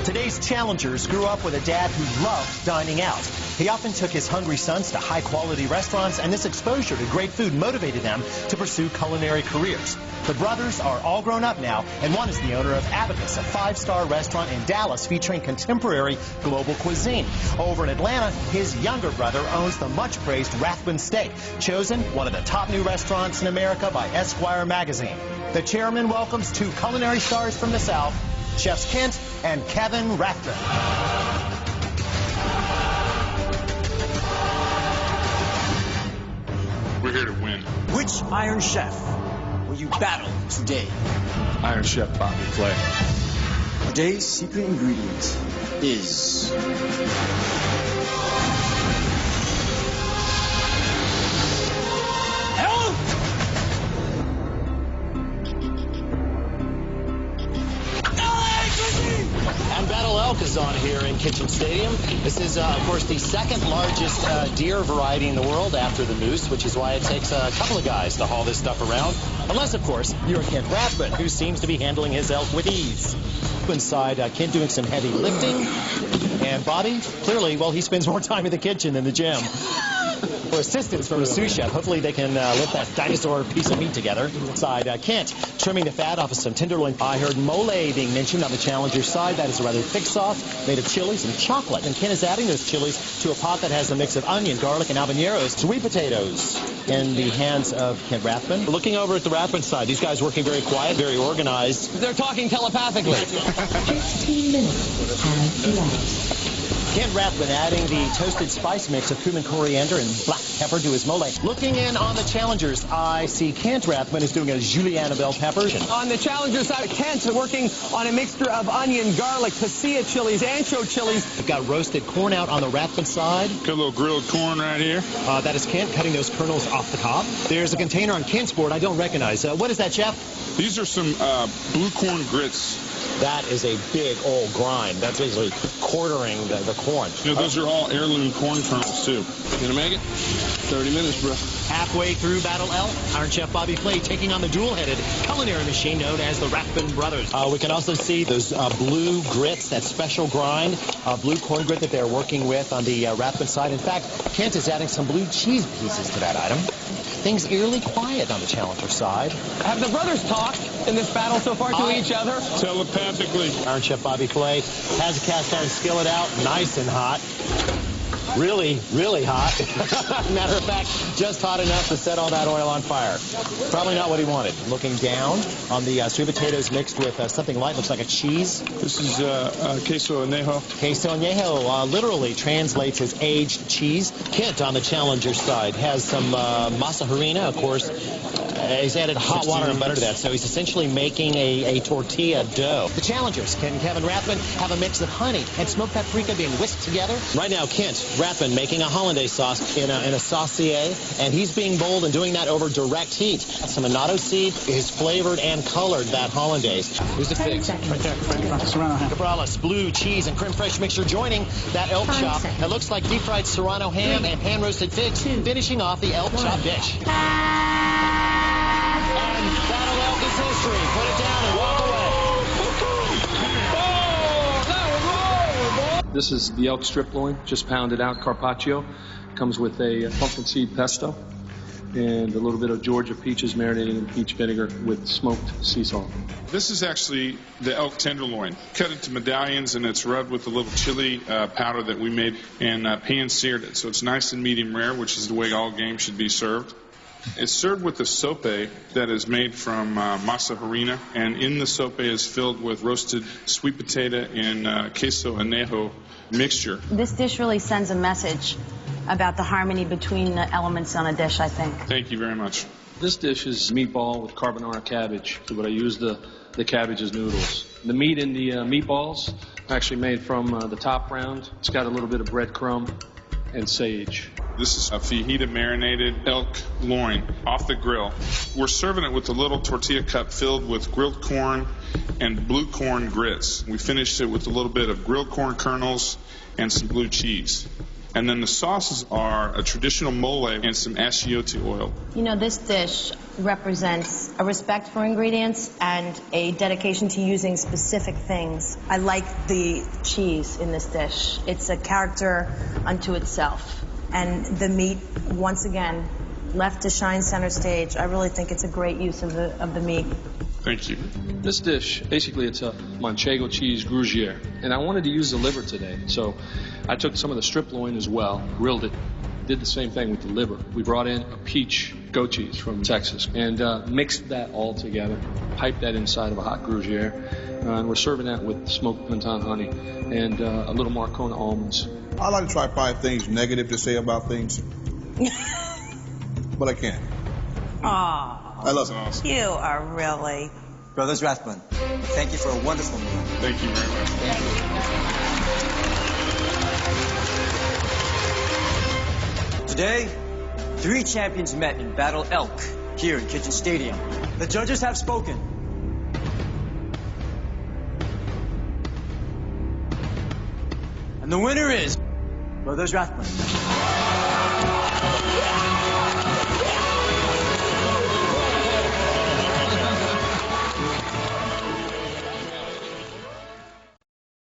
Today's challengers grew up with a dad who loved dining out. He often took his hungry sons to high-quality restaurants, and this exposure to great food motivated them to pursue culinary careers. The brothers are all grown up now, and one is the owner of Abacus, a five-star restaurant in Dallas featuring contemporary global cuisine. Over in Atlanta, his younger brother owns the much-praised Rathbun Steak, chosen one of the top new restaurants in America by Esquire magazine. The chairman welcomes two culinary stars from the South, Chefs Kent and Kevin Rathbun. We're here to win. Which Iron Chef will you battle today? Iron Chef Bobby Flay. Today's secret ingredient is... And Battle Elk is on here in Kitchen Stadium. This is, of course, the second largest deer variety in the world after the moose, which is why it takes a couple of guys to haul this stuff around. Unless, of course, you're Kent Rathbun, who seems to be handling his elk with ease. Inside, Kent doing some heavy lifting. And Bobby, clearly, well, he spends more time in the kitchen than the gym. For assistance from a sous chef, hopefully they can lift that dinosaur piece of meat together. Inside, Kent trimming the fat off of some tenderloin. I heard mole being mentioned on the challenger's side. That is a rather thick sauce made of chilies and chocolate. And Kent is adding those chilies to a pot that has a mix of onion, garlic, and habaneros. Sweet potatoes in the hands of Kent Rathbun. Looking over at the Rathbun side, these guys working very quiet, very organized. They're talking telepathically. 15 minutes have elapsed. Kent Rathbun adding the toasted spice mix of cumin, coriander, and black pepper to his mole. Looking in on the challengers, I see Kent Rathbun is doing a julienne bell pepper. On the challenger side, Kent working on a mixture of onion, garlic, pasilla chilies, ancho chilies. We've got roasted corn out on the Rathbun side. Got a little grilled corn right here. That is Kent cutting those kernels off the cob. There's a container on Kent's board I don't recognize. What is that, Chef? These are some blue corn grits. That is a big old grind. That's basically quartering the corn. You know, those are all heirloom corn kernels, too. You gonna make it? 30 minutes, bro. Halfway through Battle Elk, Iron Chef Bobby Flay taking on the dual-headed culinary machine known as the Rathbun Brothers. We can also see those blue grits, that special grind, blue corn grit that they're working with on the Rathbun side. In fact, Kent is adding some blue cheese pieces to that item. Things eerily quiet on the challenger side. Have the brothers talked in this battle so far to each other? Telepathically. Iron Chef Bobby Flay has a cast iron skillet out, nice and hot. Really, really hot. Matter of fact, just hot enough to set all that oil on fire. Probably not what he wanted. Looking down on the sweet potatoes mixed with something light, looks like a cheese. This is queso anejo. Queso anejo literally translates as aged cheese. Kent on the challenger side has some masa harina, of course. He's added hot water and butter to that, so he's essentially making a tortilla dough. The challengers, Kent and Kevin Rathbun, have a mix of honey and smoked paprika being whisked together. Right now, Kent Rathbun making a hollandaise sauce in a saucier, and he's being bold and doing that over direct heat. Some annatto seed is flavored and colored that hollandaise. Who's the fix? Right there, Cabrales, blue cheese and creme fraiche mixture joining that elk chop. It looks like deep fried serrano ham and pan roasted figs, finishing off the elk chop dish. And Battle Elk is history. Put it down and walk away. This is the elk strip loin, just pounded out carpaccio. Comes with a pumpkin seed pesto and a little bit of Georgia peaches marinated in peach vinegar with smoked sea salt. This is actually the elk tenderloin. Cut into medallions, and it's rubbed with a little chili powder that we made and pan-seared it. So it's nice and medium rare, which is the way all game should be served. It's served with a sope that is made from masa harina, and in the sope is filled with roasted sweet potato and queso anejo mixture. This dish really sends a message about the harmony between the elements on a dish, I think. Thank you very much. This dish is meatball with carbonara cabbage, but I use the cabbage as noodles. The meat in the meatballs are actually made from the top round. It's got a little bit of breadcrumb and sage. This is a fajita marinated elk loin off the grill. We're serving it with a little tortilla cup filled with grilled corn and blue corn grits. We finished it with a little bit of grilled corn kernels and some blue cheese. And then the sauces are a traditional mole and some achiote oil. You know, this dish represents a respect for ingredients and a dedication to using specific things. I like the cheese in this dish. It's a character unto itself. And the meat, once again, left to shine center stage. I really think it's a great use of the meat. Thank you. This dish, basically it's a Manchego cheese Gruyere. And I wanted to use the liver today. So I took some of the strip loin as well, grilled it, did the same thing with the liver. We brought in a peach goat cheese from Texas and mixed that all together, piped that inside of a hot Gruyere. And we're serving that with smoked Penton honey and a little Marcona almonds. I like to try to find things negative to say about things, but I can't. Aw. I love it. Awesome. You are really... Brothers Rathbun, thank you for a wonderful meal. Thank you very much. Today, 3 champions met in Battle Elk here in Kitchen Stadium. The judges have spoken. And the winner is Brothers Rathbun.